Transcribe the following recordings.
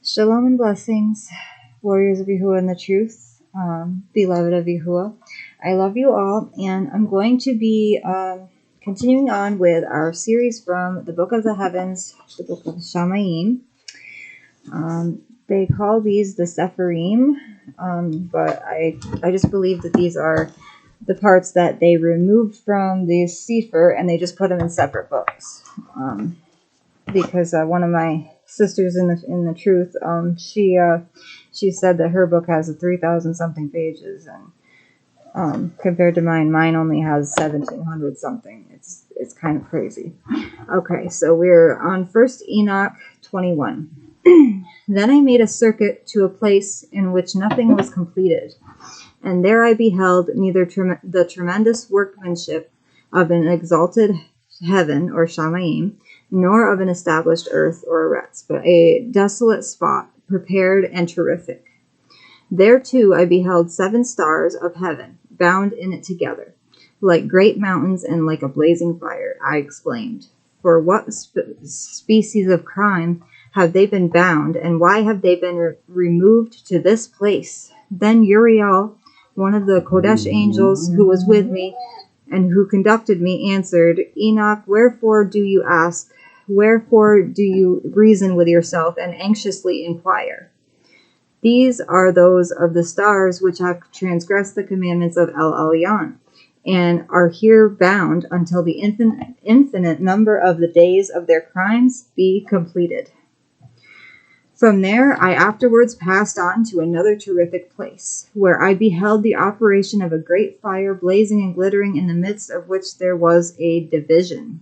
Shalom and blessings, warriors of Yahuah and the truth, beloved of Yahuah. I love you all, and I'm going to be continuing on with our series from the Book of the Heavens, the Book of Shaymayim. They call these the CEPHERIYM, but I just believe that these are the parts that they removed from the Sefer and they just put them in separate books. Because one of my sisters in the truth, she said that her book has 3,000 something pages, and compared to mine only has 1,700 something. It's kind of crazy. Okay, so we're on 1st Enoch 21. Then I made a circuit to a place in which nothing was completed, and there I beheld neither the tremendous workmanship of an exalted heaven or Shaymayim, nor of an established earth or Eretz, but a desolate spot, prepared and terrific. There too I beheld 7 stars of heaven, bound in it together, like great mountains and like a blazing fire. I exclaimed, for what species of crime have they been bound, and why have they been removed to this place? Then Uriel, one of the Kodesh angels who was with me, and who conducted me, answered, Enoch, wherefore do you ask? Wherefore do you reason with yourself and anxiously inquire? These are those of the stars which have transgressed the commandments of El Elyon, and are here bound until the infinite number of the days of their crimes be completed. From there I afterwards passed on to another terrific place, where I beheld the operation of a great fire blazing and glittering, in the midst of which there was a division.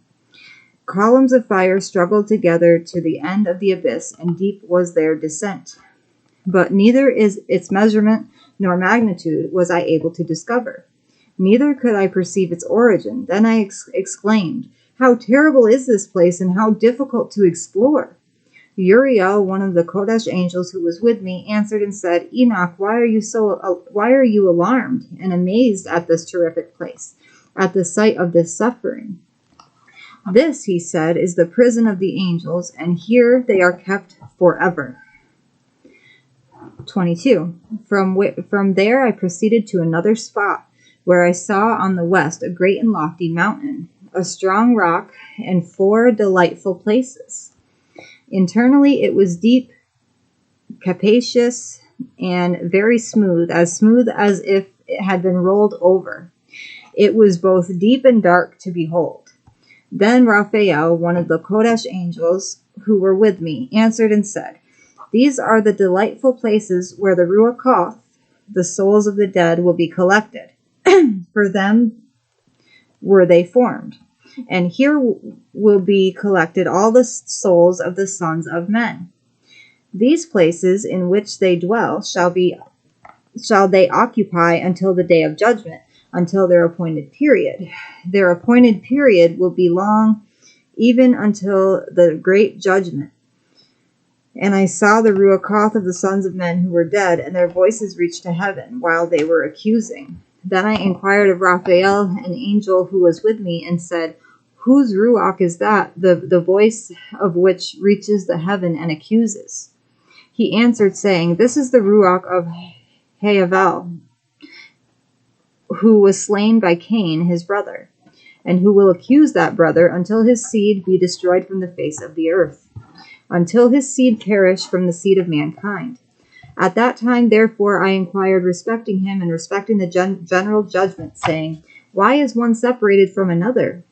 Columns of fire struggled together to the end of the abyss, and deep was their descent. But neither is its measurement nor magnitude was I able to discover. Neither could I perceive its origin. Then I exclaimed, how terrible is this place, and how difficult to explore! Uriel, one of the Kodesh angels who was with me, answered and said, Enoch, why are you alarmed and amazed at this terrific place, at the sight of this suffering? This, he said, is the prison of the angels, and here they are kept forever. 22. From there I proceeded to another spot, where I saw on the west a great and lofty mountain, a strong rock, and 4 delightful places. Internally it was deep, capacious, and very smooth as if it had been rolled over. It was both deep and dark to behold. Then Raphael, one of the Kodesh angels who were with me, answered and said, these are the delightful places where the Ruach, the souls of the dead, will be collected. For them were they formed. And here will be collected all the souls of the sons of men. These places in which they dwell shall they occupy until the day of judgment, until their appointed period. Their appointed period will be long, even until the great judgment. And I saw the Ruach of the sons of men who were dead, and their voices reached to heaven, while they were accusing. Then I inquired of Raphael, an angel who was with me, and said, whose Ruach is that, the voice of which reaches the heaven and accuses? He answered, saying, this is the Ruach of Havel, who was slain by Cain, his brother, and who will accuse that brother until his seed be destroyed from the face of the earth, until his seed perish from the seed of mankind. At that time, therefore, I inquired respecting him and respecting the general judgment, saying, why is one separated from another?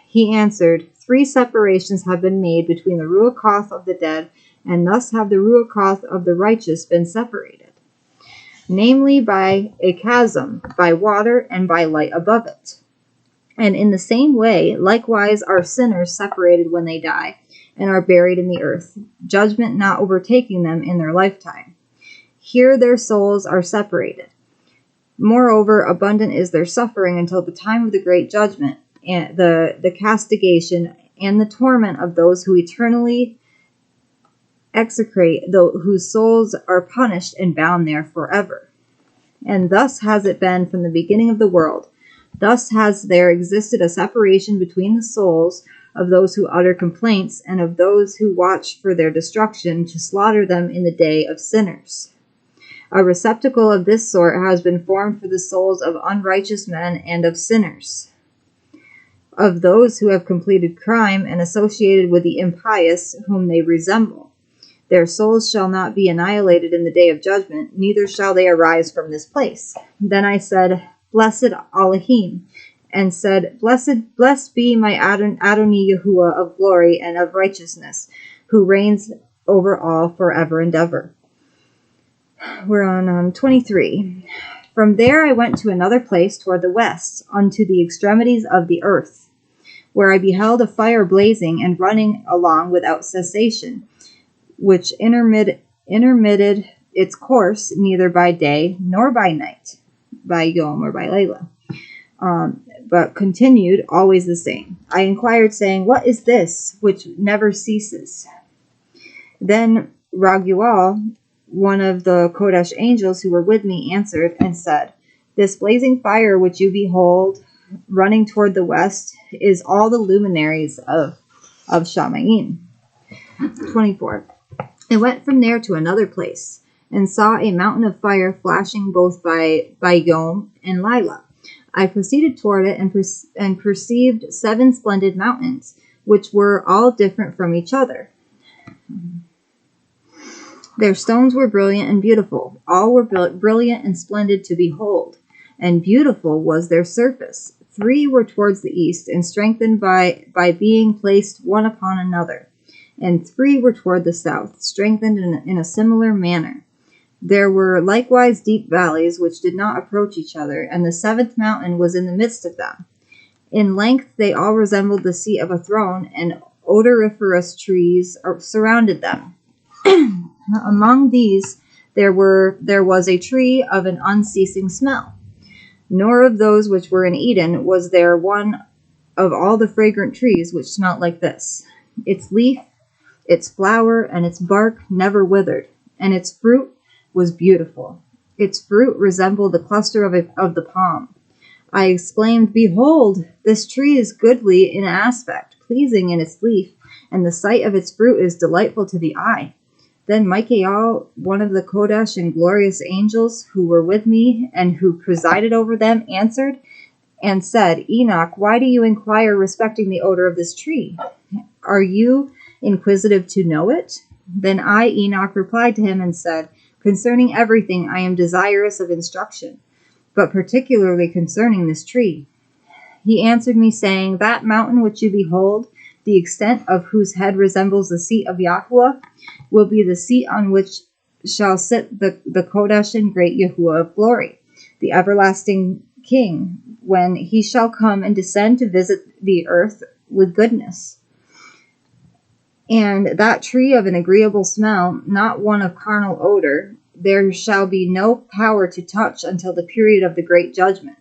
He answered, 3 separations have been made between the Ruach of the dead, and thus have the Ruach of the righteous been separated, namely by a chasm, by water, and by light above it. And in the same way, likewise, are sinners separated when they die, and are buried in the earth, judgment not overtaking them in their lifetime. Here their souls are separated. Moreover, abundant is their suffering until the time of the great judgment, and the castigation and the torment of those who eternally execrate, whose souls are punished and bound there forever. And thus has it been from the beginning of the world. Thus has there existed a separation between the souls of those who utter complaints, and of those who watch for their destruction, to slaughter them in the day of sinners. A receptacle of this sort has been formed for the souls of unrighteous men and of sinners, of those who have completed crime and associated with the impious whom they resemble. Their souls shall not be annihilated in the day of judgment, neither shall they arise from this place. Then I said, Blessed Elohim, and said, Blessed be my Adonai Yahuah of glory and of righteousness, who reigns over all forever and ever. We're on 23. From there I went to another place toward the west, unto the extremities of the earth, where I beheld a fire blazing and running along without cessation, which intermitted its course neither by day nor by night, by Yom or by Layla, but continued always the same. I inquired, saying, What is this which never ceases? Then Raguel, one of the Kodesh angels who were with me, answered and said, This blazing fire which you behold running toward the west is all the luminaries of Shaymayim. 24. I went from there to another place, and saw a mountain of fire flashing both by Yom and Lila. I proceeded toward it and perceived 7 splendid mountains, which were all different from each other. Their stones were brilliant and beautiful. All were brilliant and splendid to behold, and beautiful was their surface. 3 were towards the east, and strengthened by being placed one upon another. And 3 were toward the south, strengthened in a similar manner. There were likewise deep valleys which did not approach each other, and the 7th mountain was in the midst of them. In length they all resembled the seat of a throne, and odoriferous trees surrounded them. Among these there was a tree of an unceasing smell. Nor of those which were in Eden was there one of all the fragrant trees which smelt like this. Its leaf, its flower, and its bark never withered, and its fruit was beautiful. Its fruit resembled the cluster of the palm. I exclaimed, Behold, this tree is goodly in aspect, pleasing in its leaf, and the sight of its fruit is delightful to the eye. Then Michael, one of the Kodesh and glorious angels who were with me and who presided over them, answered and said, Enoch, why do you inquire respecting the odor of this tree? Are you inquisitive to know it? Then I, Enoch, replied to him and said, Concerning everything I am desirous of instruction, but particularly concerning this tree. He answered me, saying, That mountain which you behold, the extent of whose head resembles the seat of Yahuah, will be the seat on which shall sit the Kodesh and great Yahuah of glory, the everlasting King, when he shall come and descend to visit the earth with goodness. And that tree of an agreeable smell, not one of carnal odor, there shall be no power to touch until the period of the great judgment,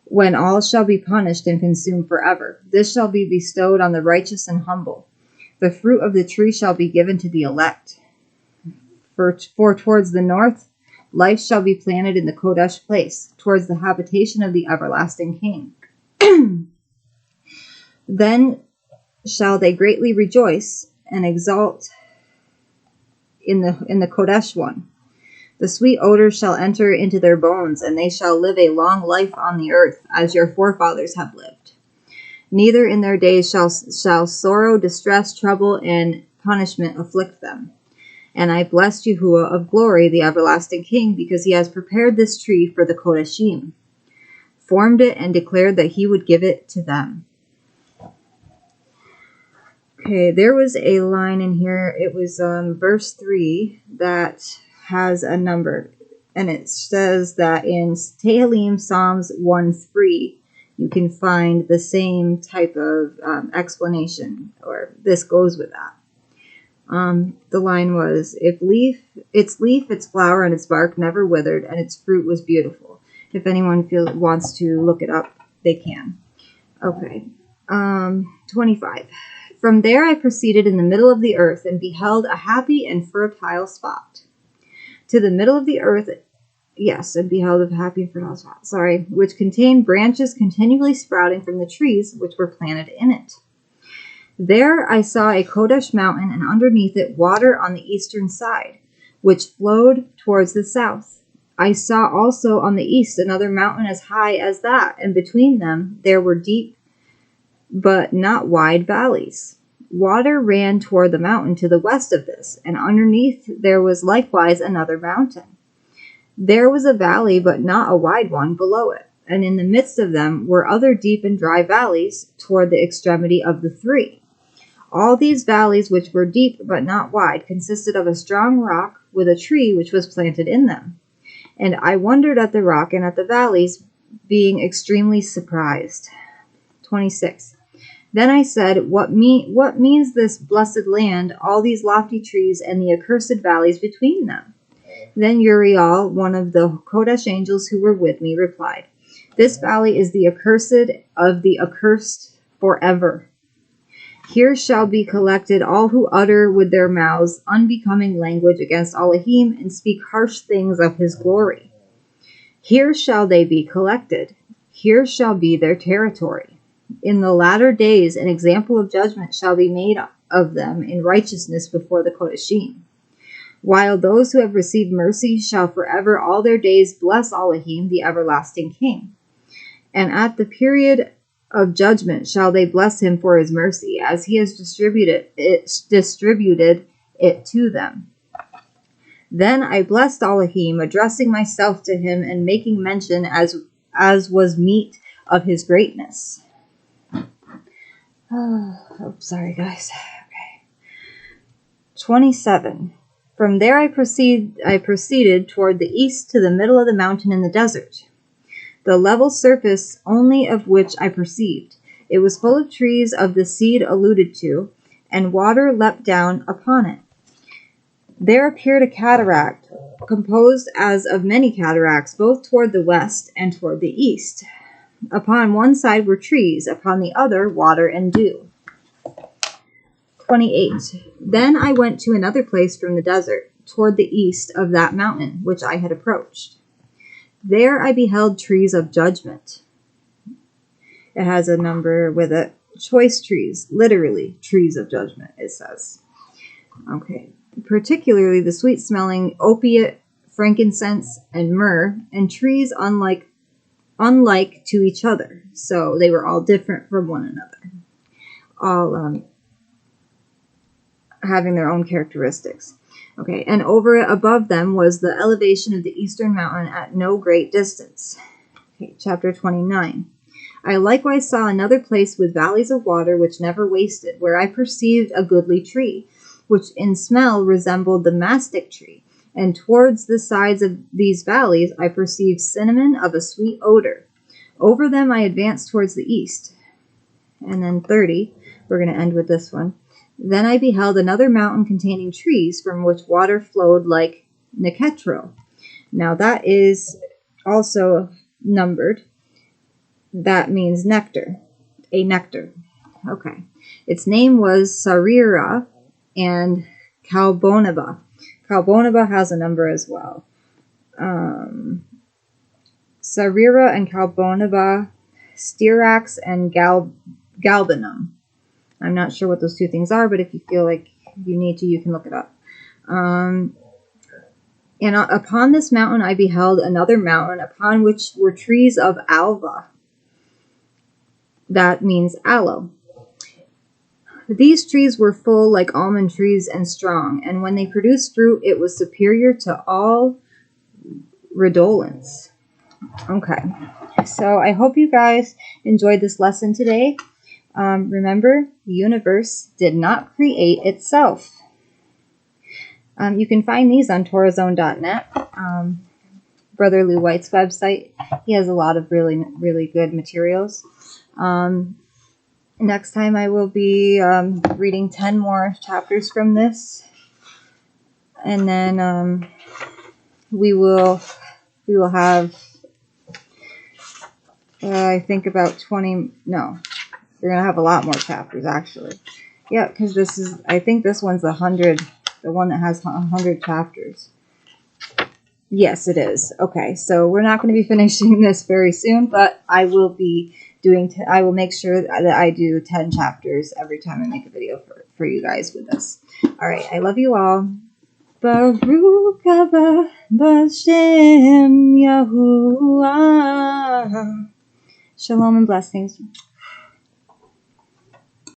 when all shall be punished and consumed forever. This shall be bestowed on the righteous and humble. The fruit of the tree shall be given to the elect. For towards the north, life shall be planted in the Kodesh place, towards the habitation of the everlasting King. Then shall they greatly rejoice and exult in the Kodesh one. The sweet odor shall enter into their bones, and they shall live a long life on the earth, as your forefathers have lived. Neither in their days shall sorrow, distress, trouble, and punishment afflict them. And I blessed Yahuah of glory, the everlasting King, because he has prepared this tree for the Kodeshim, formed it, and declared that he would give it to them. Okay, there was a line in here. It was verse 3 that has a number, and it says that in Tehillim Psalms 1:3 you can find the same type of explanation, or this goes with that. The line was, its leaf, its flower, and its bark never withered, and its fruit was beautiful. If anyone wants to look it up, they can. Okay, 25. From there I proceeded in the middle of the earth, and beheld a happy and fertile spot. To the middle of the earth, and beheld a happy and fertile spot, which contained branches continually sprouting from the trees which were planted in it. There I saw a Kodesh mountain, and underneath it water on the eastern side, which flowed towards the south. I saw also on the east another mountain as high as that, and between them there were deep but not wide valleys. Water ran toward the mountain to the west of this, and underneath there was likewise another mountain. There was a valley, but not a wide one, below it, and in the midst of them were other deep and dry valleys toward the extremity of the three. All these valleys, which were deep but not wide, consisted of a strong rock with a tree which was planted in them. And I wondered at the rock and at the valleys, being extremely surprised. 26. Then I said, What means this blessed land, all these lofty trees, and the accursed valleys between them? Then Uriel, one of the Kodesh angels who were with me, replied, This valley is the accursed of the accursed forever. Here shall be collected all who utter with their mouths unbecoming language against Elohim, and speak harsh things of his glory. Here shall they be collected. Here shall be their territory. In the latter days an example of judgment shall be made of them in righteousness before the Kodeshim. While those who have received mercy shall forever all their days bless Elohim, the everlasting King. And at the period of judgment shall they bless him for his mercy, as he has distributed it to them. Then I blessed Elohim, addressing myself to him and making mention as was meet of his greatness. Oh, sorry guys. Okay. 27. From there I proceeded toward the east to the middle of the mountain in the desert, the level surface only of which I perceived. It was full of trees of the seed alluded to, and water leapt down upon it. There appeared a cataract, composed as of many cataracts, both toward the west and toward the east. Upon one side were trees, upon the other water and dew. 28. Then I went to another place from the desert, toward the east of that mountain which I had approached. There I beheld trees of judgment. It has a number with it. Choice trees, literally trees of judgment, it says. Okay. Particularly the sweet-smelling opiate, frankincense, and myrrh, and trees unlike to each other. So they were all different from one another. All having their own characteristics. Okay, and over it above them was the elevation of the eastern mountain at no great distance. Okay, chapter 29. I likewise saw another place with valleys of water which never wasted, where I perceived a goodly tree, which in smell resembled the mastic tree, and towards the sides of these valleys I perceived cinnamon of a sweet odor. Over them I advanced towards the east. And then 30, we're going to end with this one. Then I beheld another mountain containing trees from which water flowed like neketro. Now that is also numbered. That means nectar, a nectar. Okay. Its name was Sarira and Kalbonaba. Kalbonaba has a number as well. Sarira and Kalbonaba, Styrax and Galbanum. I'm not sure what those two things are, but if you feel like you need to, you can look it up. And upon this mountain I beheld another mountain, upon which were trees of alva. That means aloe. These trees were full like almond trees and strong, and when they produced fruit, it was superior to all redolence. Okay, so I hope you guys enjoyed this lesson today. Remember, the universe did not create itself. You can find these on TorahZone.net. Brother Lou White's website. He has a lot of really, really good materials. Next time I will be reading 10 more chapters from this. And then we will have, I think about 20, no, we're going to have a lot more chapters actually. Yeah, because this is, I think this one's the one that has 100 chapters. Yes, it is. Okay, so we're not going to be finishing this very soon, but I will be I will make sure that I do 10 chapters every time I make a video for you guys with this. All right. I love you all. Baruk Haba Bashem Yahuah. Shalom and blessings.